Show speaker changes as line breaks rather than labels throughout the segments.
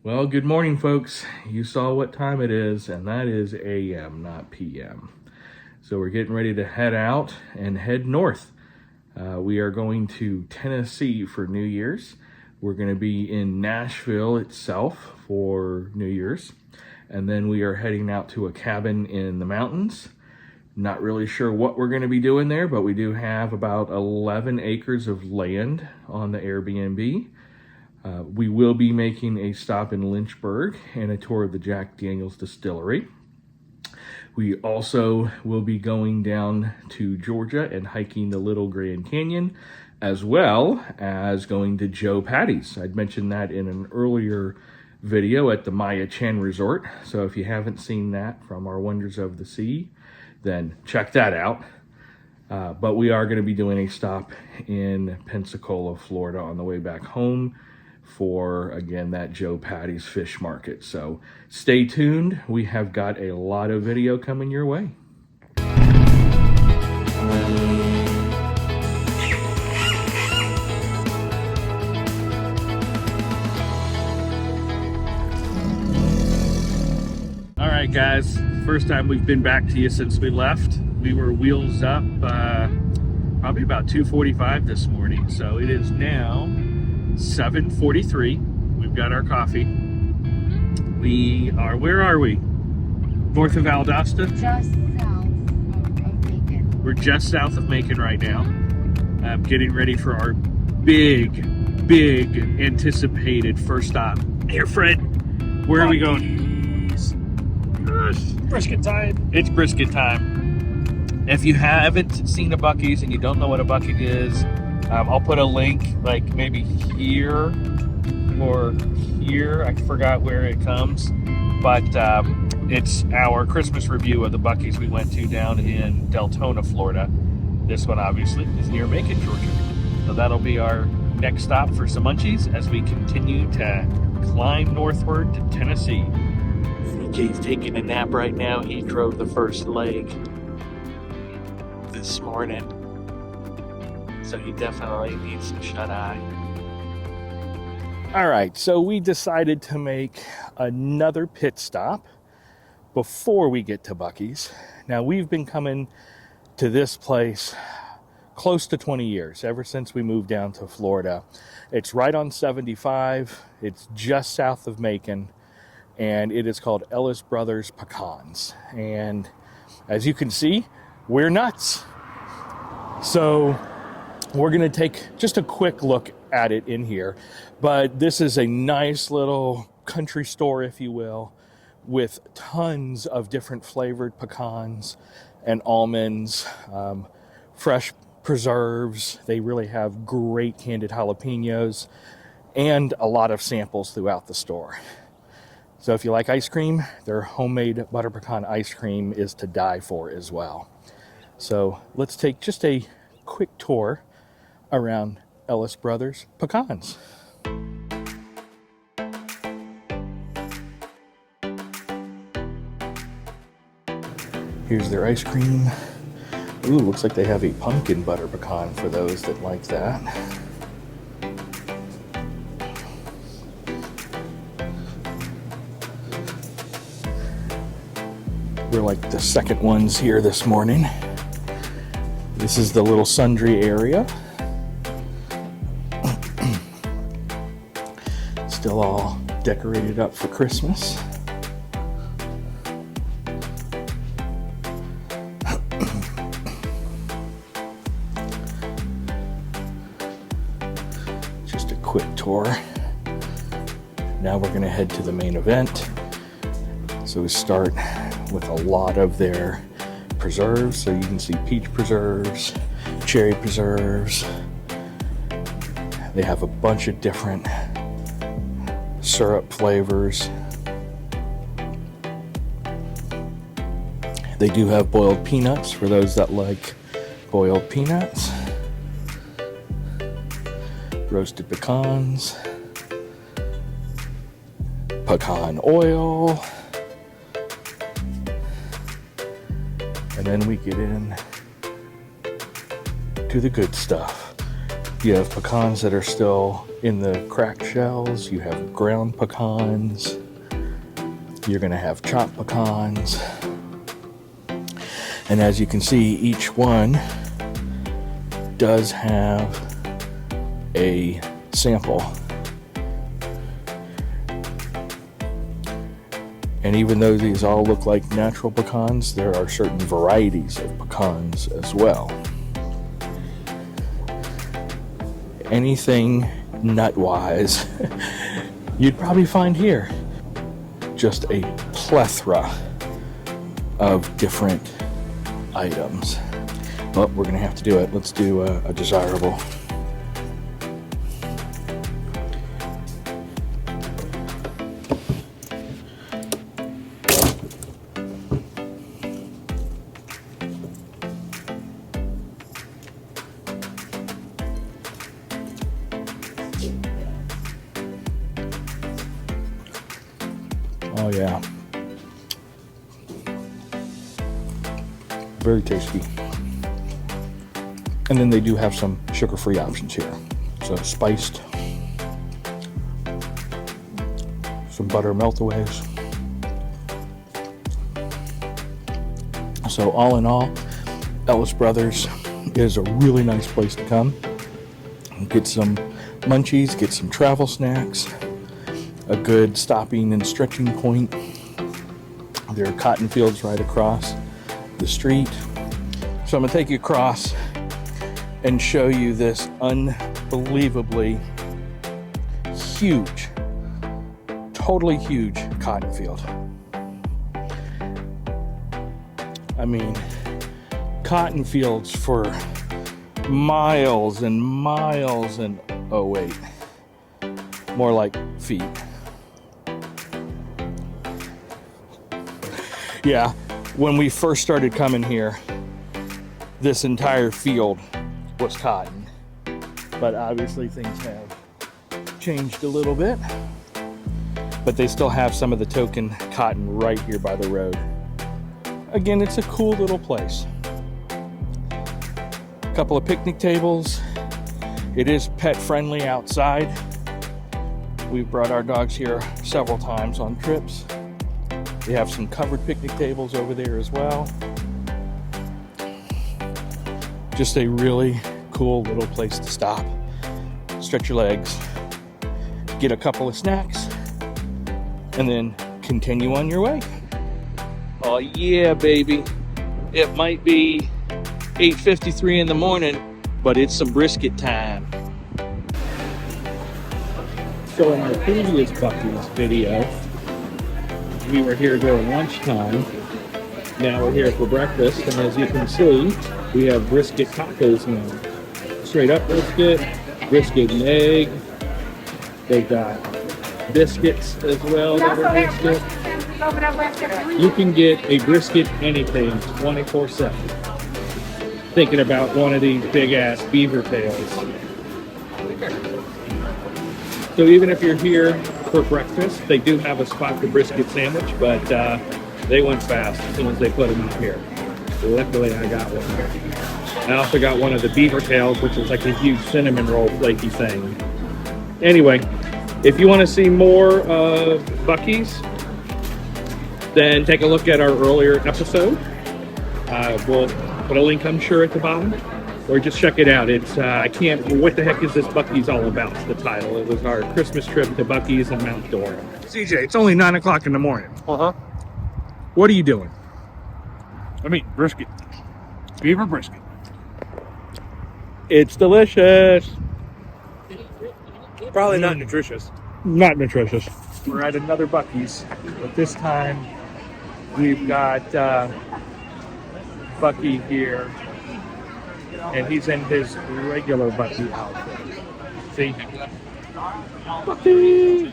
Well, good morning, folks. You saw what time it is, and that is AM, not PM. So we're getting ready to head out and head north. We are going to Tennessee for New Year's. We're going to be in Nashville itself for New Year's. And then we are heading out to a cabin in the mountains. Not really sure what we're going to be doing there, but we do have about 11 acres of land on the Airbnb. We will be making a stop in Lynchburg and a tour of the Jack Daniel's distillery. We also will be going down to Georgia and hiking the Little Grand Canyon, as well as going to Joe Patty's. I'd mentioned that in an earlier video at the Maya Chan Resort. So if you haven't seen that from our Wonders of the Sea, then check that out. But we are going to be doing a stop in Pensacola, Florida on the way back home for, again, that Joe Patty's fish market. So stay tuned. We have got a lot of video coming your way. All right, guys, first time we've been back to you since we left. We were wheels up probably about 2:45 this morning. So it is now 7:43. We've got our coffee. We are, where are we? North of Valdosta?
Just south of Macon.
We're just south of Macon right now. Getting ready for our big anticipated first stop. Here, Fred, where are we going?
Brisket time.
It's brisket time. If you haven't seen a Buc-ees and you don't know what a Buc-ees is, I'll put a link, like maybe here or here. I forgot where it comes, but it's our Christmas review of the Buc-ees we went to down in Deltona, Florida. This one obviously is near Macon, Georgia. So that'll be our next stop for some munchies as we continue to climb northward to Tennessee. CJ's taking a nap right now. He drove the first leg this morning, so he definitely needs some shut-eye. All right, so we decided to make another pit stop before we get to Buc-ees. Now, we've been coming to this place close to 20 years, ever since we moved down to Florida. It's right on 75. It's just south of Macon, and it is called Ellis Bros Pecans. And as you can see, we're nuts. So we're going to take just a quick look at it in here. But this is a nice little country store, if you will, with tons of different flavored pecans and almonds, fresh preserves. They really have great candied jalapenos and a lot of samples throughout the store. So if you like ice cream, their homemade butter pecan ice cream is to die for as well. So let's take just a quick tour around Ellis Bros Pecans. Here's their ice cream. Ooh, looks like they have a pumpkin butter pecan for those that like that. We're like the second ones here this morning. This is the little sundry area. Still all decorated up for Christmas. Just a quick tour. Now we're going to head to the main event. So we start with a lot of their preserves. So you can see peach preserves, cherry preserves. They have a bunch of different syrup flavors. They do have boiled peanuts for those that like boiled peanuts. Roasted pecans. Pecan oil. And then we get in to the good stuff. You have pecans that are still in the cracked shells. You have ground pecans. You're going to have chopped pecans. And as you can see, each one does have a sample. And even though these all look like natural pecans, there are certain varieties of pecans as well. Anything nut-wise, you'd probably find here. Just a plethora of different items. Well, we're gonna have to do it. Let's do a desirable. Oh yeah, very tasty. And then they do have some sugar-free options here. So spiced, some butter meltaways. So all in all, Ellis Brothers is a really nice place to come. Get some munchies, get some travel snacks, a good stopping and stretching point. There are cotton fields right across the street. So I'm gonna take you across and show you this unbelievably huge, totally huge cotton field. I mean, cotton fields for miles and miles and, oh wait, more like feet. Yeah, when we first started coming here, this entire field was cotton, but obviously things have changed a little bit, but they still have some of the token cotton right here by the road. Again, it's a cool little place. A couple of picnic tables. It is pet friendly outside. We've brought our dogs here several times on trips. They have some covered picnic tables over there as well. Just a really cool little place to stop, stretch your legs, get a couple of snacks, and then continue on your way. Oh yeah, baby. It might be 8:53 in the morning, but it's some brisket time. So in our previous Buc-ees video, we were here during lunchtime. Now we're here for breakfast, and as you can see, we have brisket tacos now. Straight up brisket and egg. They've got biscuits as well that are brisket. You can get a brisket anything 24/7. Thinking about one of these big ass beaver tails. So even if you're here for breakfast, they do have a spot for brisket sandwich, but they went fast as soon as they put them out here. Luckily, I got one. I also got one of the beaver tails, which is like a huge cinnamon roll flaky thing. Anyway, if you want to see more of Buc-ees, then take a look at our earlier episode. We'll put a link, I'm sure, at the bottom, or just check it out. It's what the heck is this Buc-ees all about? The title. It was our Christmas trip to Buc-ees in Mount Dora. CJ, it's only 9 o'clock in the morning. What are you doing?
I mean, brisket. Beaver brisket.
It's delicious.
Probably not nutritious.
Not nutritious. We're at another Buc-ees, but this time we've got Buc-ee here, and he's in his regular Buc-ee outfit. See? Buc-ee!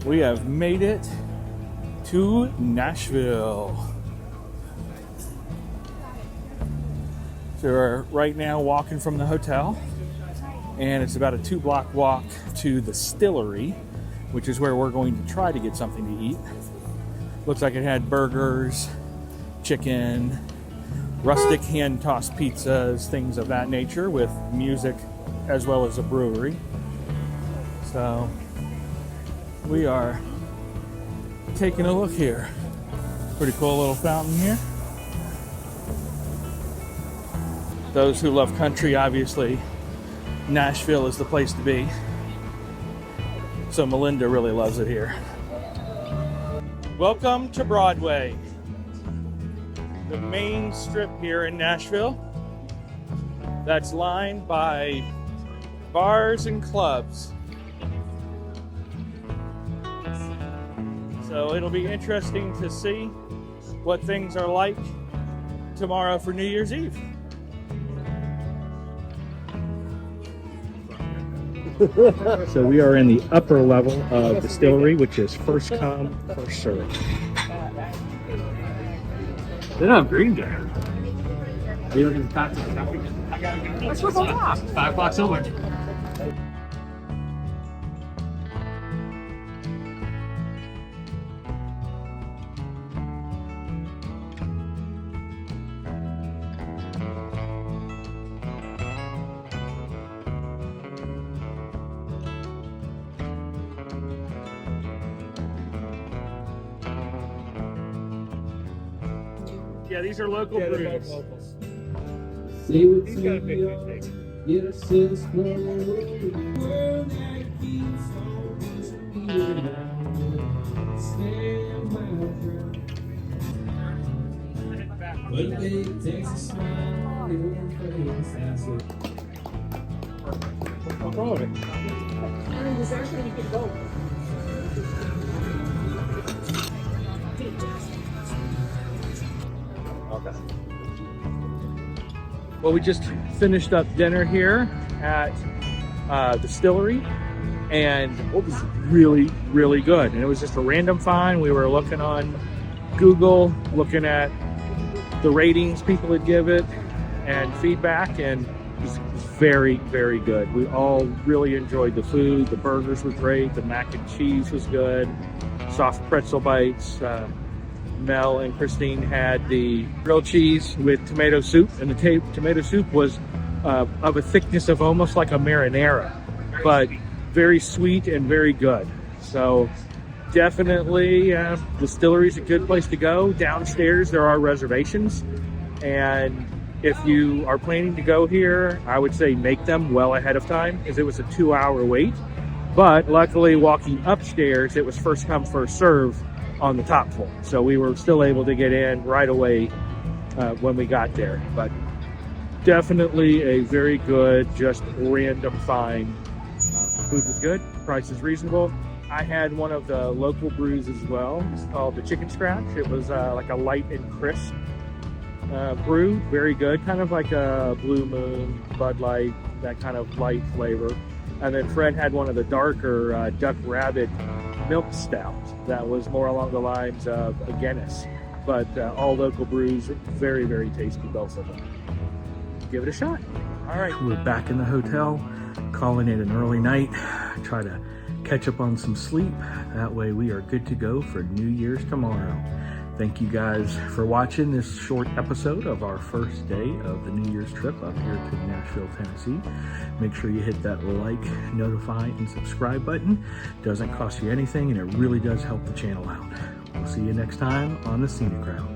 We have made it to Nashville. So we're right now walking from the hotel, and it's about a 2-block walk to the Stillery, which is where we're going to try to get something to eat. Looks like it had burgers, chicken, rustic hand-tossed pizzas, things of that nature, with music as well as a brewery. So we are taking a look here. Pretty cool little fountain here. Those who love country, obviously, Nashville is the place to be. So Melinda really loves it here. Welcome to Broadway, the main strip here in Nashville that's lined by bars and clubs. So it'll be interesting to see what things are like tomorrow for New Year's Eve. So we are in the upper level of the Stillery, which is first come, first serve.
They don't have green there.
Let's go off. $5 silver.
Yeah, these are local brews.
He's got a big mistake.
What's wrong with it? Okay. Well, we just finished up dinner here at the Stillery, and it was really, really good. And it was just a random find. We were looking on Google, looking at the ratings people would give it and feedback, and it was very, very good. We all really enjoyed the food. The burgers were great. The mac and cheese was good. Soft pretzel bites. Mel and Christine had the grilled cheese with tomato soup, and the tomato soup was of a thickness of almost like a marinara, but very sweet and very good. So definitely the Stillery's a good place to go. Downstairs there are reservations, and if you are planning to go here, I would say make them well ahead of time, because it was a 2-hour wait. But luckily, walking upstairs, it was first come, first serve on the top floor, so we were still able to get in right away when we got there. But definitely a very good, just random find. Food was good, price is reasonable. I had one of the local brews as well. It's called the Chicken Scratch. It was like a light and crisp brew, very good, kind of like a Blue Moon, Bud Light, that kind of light flavor. And then Fred had one of the darker Duck Rabbit milk stout that was more along the lines of a Guinness, but all local brews, very, very tasty, both of them. Give it a shot. All right, we're back in the hotel, calling it an early night. Try to catch up on some sleep. That way we are good to go for New Year's tomorrow. Thank you guys for watching this short episode of our first day of the New Year's trip up here to Nashville, Tennessee. Make sure you hit that like, notify, and subscribe button. Doesn't cost you anything, and it really does help the channel out. We'll see you next time on the Scenic Route.